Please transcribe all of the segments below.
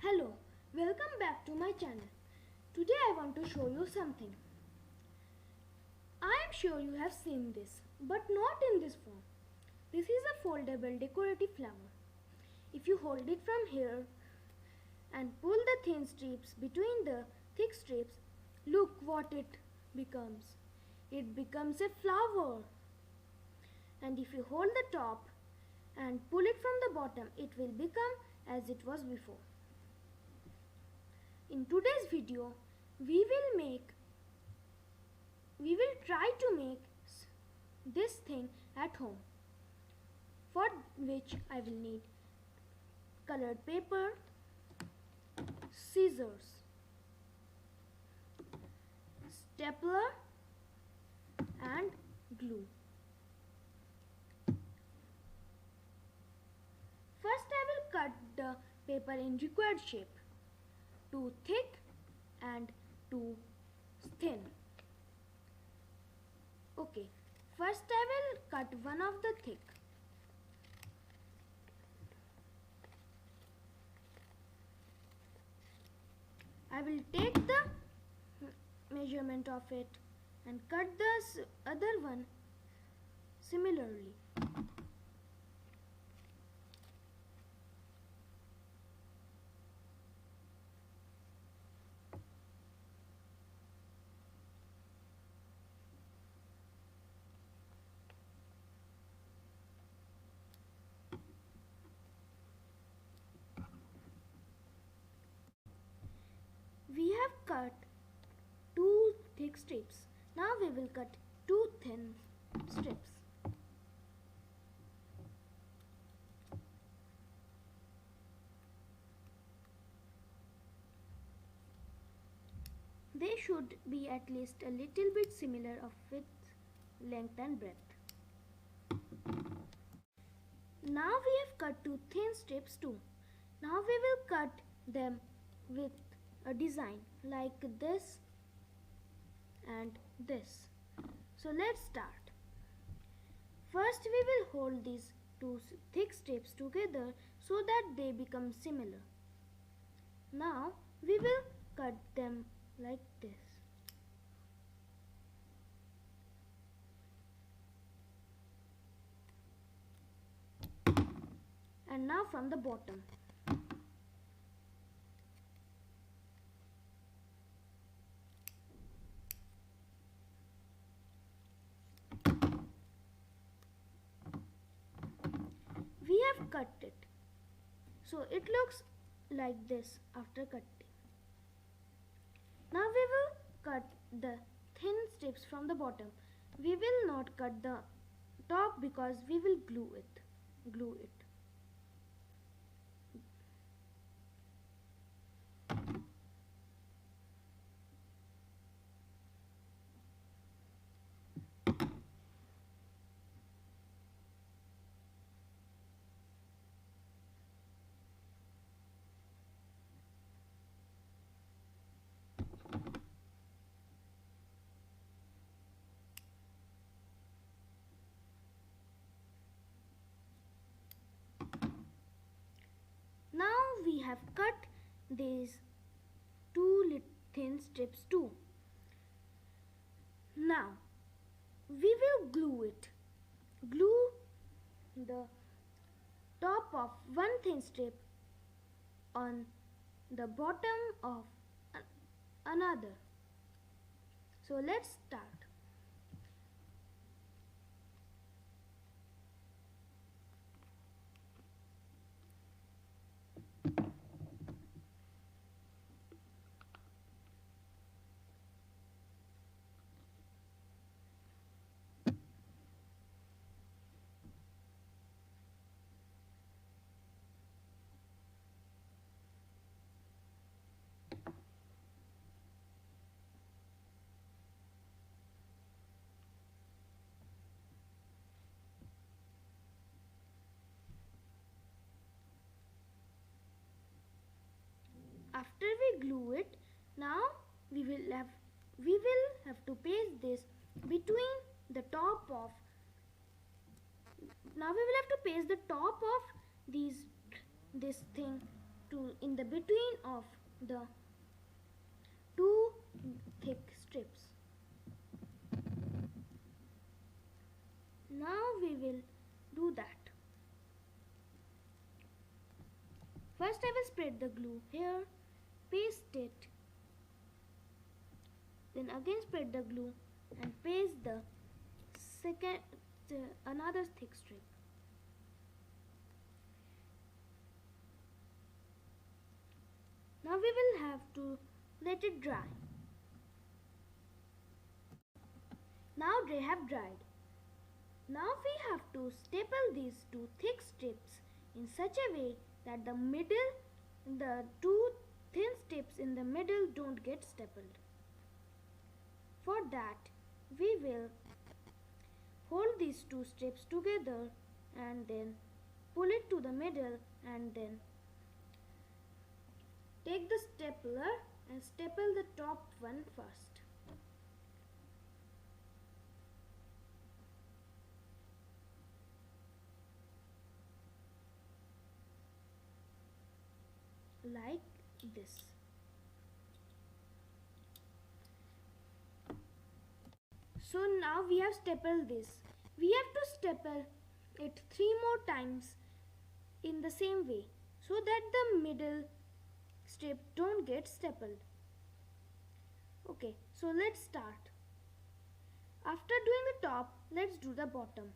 Hello, welcome back to my channel. Today I want to show you something. I am sure you have seen this, but not in this form. This is a foldable decorative flower. If you hold it from here and pull the thin strips between the thick strips, look what it becomes. It becomes a flower. And if you hold the top and pull it from the bottom, it will become as it was before. In today's video, we will try to make this thing at home, for which I will need colored paper, scissors, stapler and glue. First I will cut the paper in required shape, too thick and too thin. Okay, first I will cut one of the thick. I will take the measurement of it and cut the other one similarly. We have cut two thick strips. Now we will cut two thin strips. They should be at least a little bit similar of width, length and breadth. Now we have cut two thin strips too. Now we will cut them with a design like this and this. So let's start. First we will hold these two thick strips together so that they become similar. Now we will cut them like this. And now from the bottom. We have cut it. So it looks like this after cutting. Now we will cut the thin strips from the bottom. We will not cut the top because we will glue it. Now we have cut these two thin strips too. Now we will glue it. Glue the top of one thin strip on the bottom of another. So let's start. After we glue it, now we will have to paste this between the top of. Now we will have to paste the top of this thing to in the between of the two thick strips. Now we will do that. First I will spread the glue here, paste it, then again spread the glue and paste the another thick strip. Now we will have to let it dry. Now they have dried. Now we have to staple these two thick strips in such a way that the two thin strips in the middle don't get stapled. For that, we will hold these two strips together and then pull it to the middle and then take the stapler and staple the top one first. Like this. So now we have stapled this. We have to staple it 3 more times in the same way so that the middle strip don't get stapled. Okay, so let's start. After doing the top, let's do the bottom.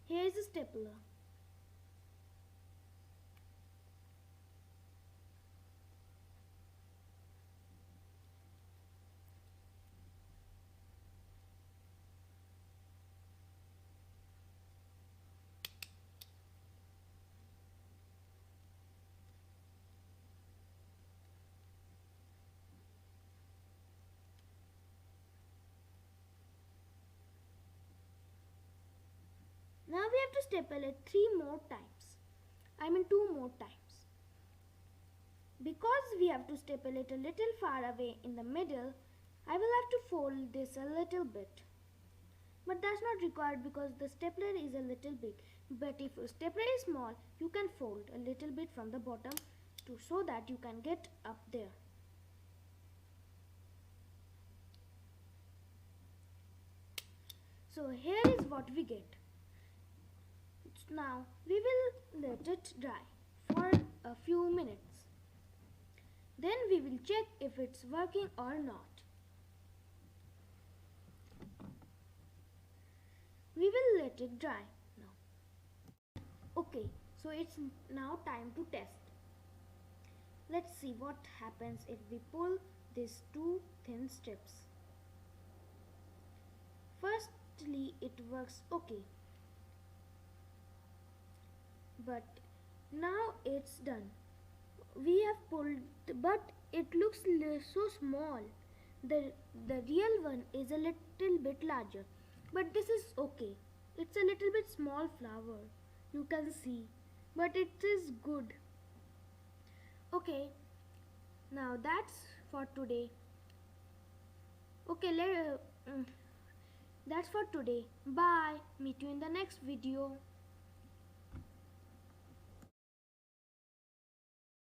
Here is the stapler. Now we have to staple it 3 more times. I mean 2 more times. Because we have to staple it a little far away in the middle, I will have to fold this a little bit. But that's not required because the stapler is a little big. But if your stapler is small, you can fold a little bit from the bottom so that you can get up there. So here is what we get. Now we will let it dry for a few minutes. Then we will check if it's working or not. We will let it dry now. Okay, so it's now time to test. Let's see what happens if we pull these two thin strips. Firstly, it works okay. But now it's done. We have pulled, but it looks so small. The real one is a little bit larger, but this is okay. It's a little bit small flower, you can see, but it is good. Okay, now that's for today. Okay, that's for today. Bye. Meet you in the next video.